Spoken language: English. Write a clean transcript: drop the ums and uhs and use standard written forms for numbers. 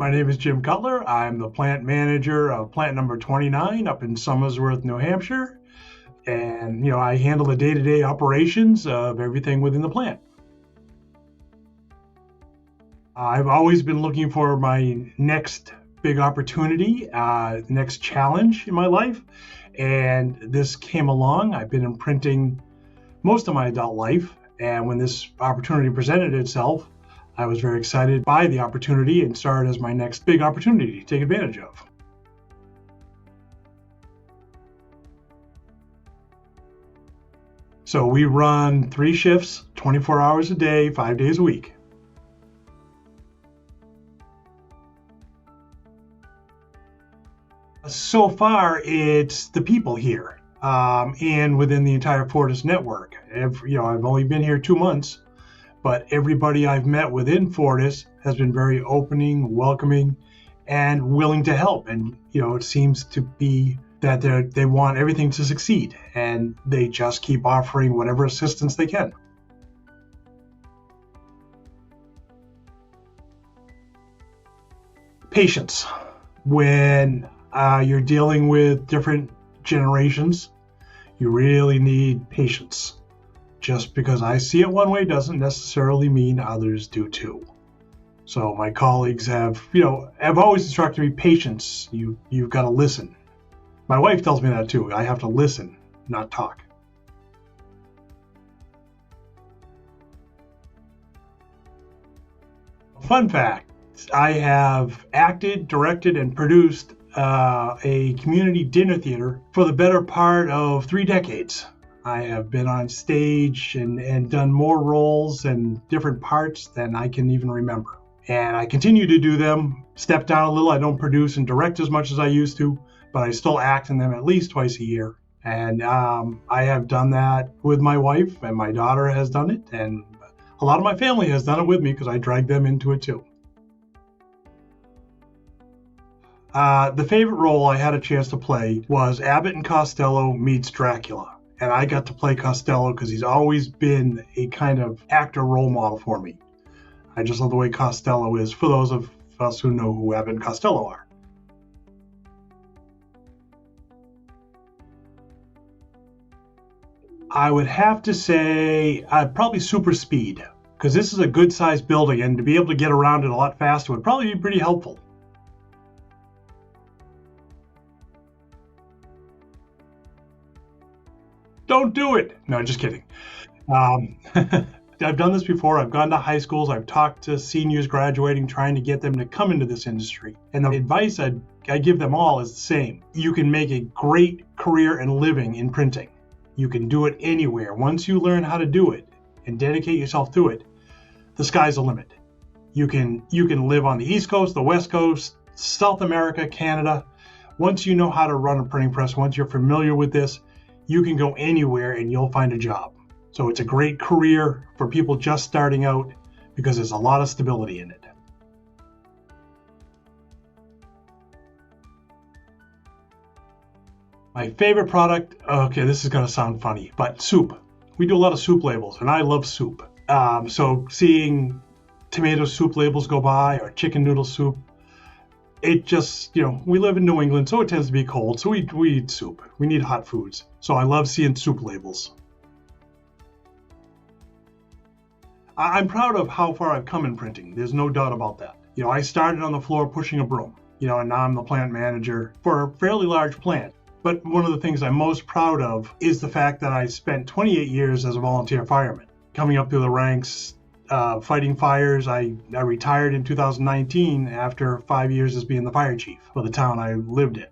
My name is Jim Cutler. I'm the plant manager of plant number 29 up in Somersworth, New Hampshire. And, I handle the day-to-day operations of everything within the plant. I've always been looking for my next big opportunity, next challenge in my life. And this came along. I've been in printing most of my adult life. And when this opportunity presented itself, I was very excited by the opportunity and saw it as my next big opportunity to take advantage of. So we run 3 shifts, 24 hours a day, 5 days a week. So far, it's the people here and within the entire Fortis network. I've only been here 2 months, but everybody I've met within Fortis has been very opening, welcoming, and willing to help. And, it seems to be that they want everything to succeed, and they just keep offering whatever assistance they can. Patience. When you're dealing with different generations, you really need patience. Just because I see it one way doesn't necessarily mean others do too. So my colleagues have always instructed me, patience. You've got to listen. My wife tells me that too. I have to listen, not talk. Fun fact, I have acted, directed, and produced a community dinner theater for the better part of 3 decades. I have been on stage and done more roles and different parts than I can even remember. And I continue to do them, step down a little. I don't produce and direct as much as I used to, but I still act in them at least twice a year. And I have done that with my wife, and my daughter has done it. And a lot of my family has done it with me because I dragged them into it too. The favorite role I had a chance to play was Abbott and Costello meets Dracula. And I got to play Costello because he's always been a kind of actor role model for me. I just love the way Costello is, for those of us who know who Abbott and Costello are. I would have to say probably super speed, because this is a good sized building, and to be able to get around it a lot faster would probably be pretty helpful. Don't do it. No, just kidding. I've done this before. I've gone to high schools. I've talked to seniors graduating, trying to get them to come into this industry. And the advice I give them all is the same. You can make a great career and living in printing. You can do it anywhere. Once you learn how to do it and dedicate yourself to it, the sky's the limit. You can live on the East Coast, the West Coast, South America, Canada. Once you know how to run a printing press, once you're familiar with this, you can go anywhere and you'll find a job. So it's a great career for people just starting out because there's a lot of stability in it. My favorite product, okay, this is going to sound funny, but soup. We do a lot of soup labels, and I love soup. So seeing tomato soup labels go by or chicken noodle soup, it just, we live in New England, so it tends to be cold, so we eat soup. We need hot foods. So I love seeing soup labels. I'm proud of how far I've come in printing. There's no doubt about that. I started on the floor pushing a broom, and now I'm the plant manager for a fairly large plant. But one of the things I'm most proud of is the fact that I spent 28 years as a volunteer fireman, coming up through the ranks, fighting fires. I retired in 2019 after 5 years as being the fire chief for the town I lived in.